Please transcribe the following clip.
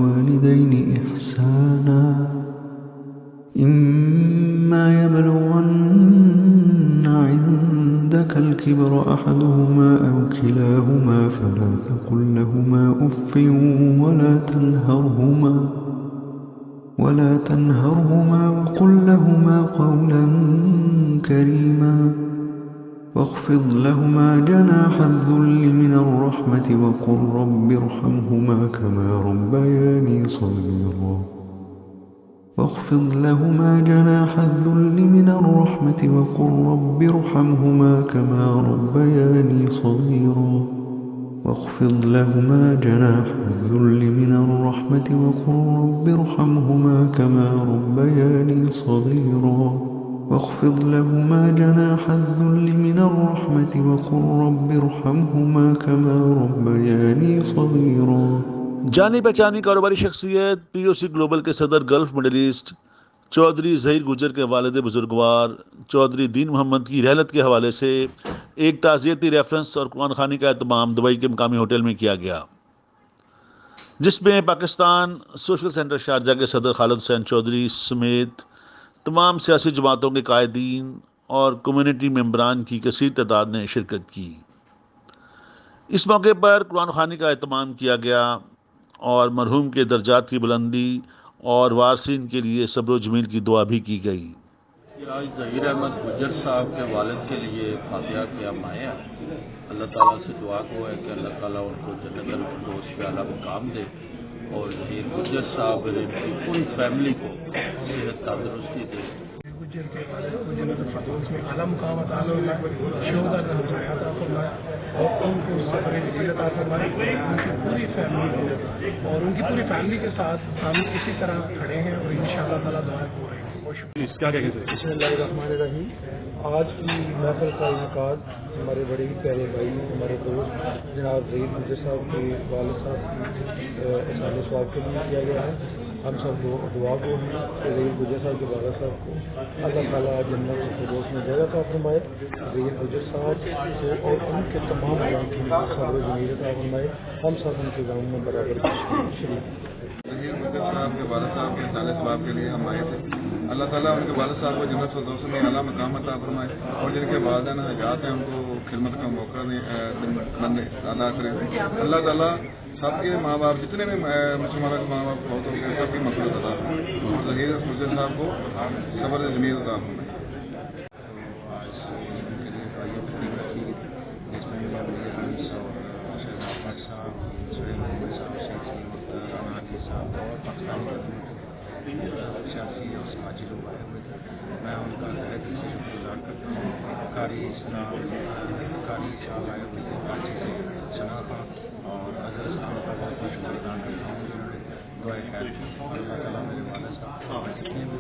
وبالوالدين إحسانا إما يبلغن عندك الكبر أحدهما أو كلاهما فلا تقل لهما أف ولا تنهرهما وقل لهما قولا كريما واخفض لهما جناح الذل من الرحمة وقل رب ارحمهما كما ربياني صغيرا واخفض لهما جناح الذل من الرحمة وقل رب ارحمهما كما ربياني صغيرا واخفض لهما جناح الذل من الرحمة وقل رب ارحمهما كما ربياني صغيرا واخفض لهما جناح الذل من الرحمة وقل رب ارحمهما كما ربياني صغيرا. جانی پہچانی کاروباری شخصیت پی او سی گلوبل کے صدر Gulf Middle East Chaudhry Zaheer Gujjar کے والد بزرگوار چودھری دین محمد کی رحلت کے حوالے سے ایک تعزیتی ریفرنس اور قرآن خوانی کا اہتمام دبئی کے مقامی ہوٹل میں کیا گیا، جس میں پاکستان سوشل سینٹر شارجہ کے صدر خالد حسین چودھری سمیت تمام سیاسی جماعتوں کے قائدین اور کمیونٹی ممبران کی کثیر تعداد نے شرکت کی. اس موقع پر قرآن خوانی کا اہتمام کیا گیا اور مرحوم کے درجات کی بلندی اور وارثین کے لیے صبر و جمیل کی دعا بھی کی گئی. آج ظہیر احمد گجر صاحب کے والد کے لیے فاتحہ کے ہم آئے ہیں. اللہ تعالیٰ سے دعا کو ہے کہ اللہ تعالیٰ ان کو جنت الفردوس پہ اعلیٰ مقام دے اور ظہیر گجر صاحب کی پوری فیملی کو صحت تندرستی دے. گجر کے والد کو جنت الفردوس میں اعلیٰ مقام عطا فرمائے، شہداء کا ہمسایہ عطا فرمائے اور ان کو صبر جمیل عطا فرمائے. ان کی پوری فیملی کو اور ان کی پوری فیملی کے ساتھ ہم اسی طرح کھڑے ہیں اور انشاءاللہ تعالیٰ دعائیں پوریں گی. بسم اللہ الرحمن الرحیم. آج کی محفل کا انعقاد ہمارے بڑے ہی پیارے بھائی ہمارے دوست جناب ظہیر گجر صاحب کے والد صاحب کی احسان ثواب کے لیے کیا گیا ہے. ہم سب دعا کو ہیں کہ ظہیر گجر صاحب کے والد صاحب کو اللہ تعالیٰ جنت الفردوس میں جگہ عطا فرمائے. ظہیر گجر صاحب کو اور ان کے تمام غم صبر و جمیل عطا فرمائے. ہم سب ان کے غم میں برابر شریک. ظہیر گجر صاحب کے والد صاحب کے احسان ثواب کے لیے ہم آئے تھے. اللہ تعالیٰ ان کے والد صاحب کو جنت الفردوس میں اعلیٰ مقام عطا فرمائے اور جن کے والدین حجات ہیں ان کو خدمت کا موقع ادا کرے. اللہ تعالیٰ سب کے ماں باپ جتنے بھی مسلمانوں کے ماں باپ بہت ہوتے ہیں سب کی مغفرت عطا فرمائے اور ظہیر گجر صاحب کو صبر جمیل عطا فرمائے. میں ان کا ظاہر سے شکر گزار کرتا ہوں. قاری اسلام قاری شاہ شناخت اور اظہر صاحب کا بہت بہت شکر ادا کرتا ہوں جنہوں نے دعائیں خیر کی. اللہ تعالیٰ میرے والد صاحب جتنے بھی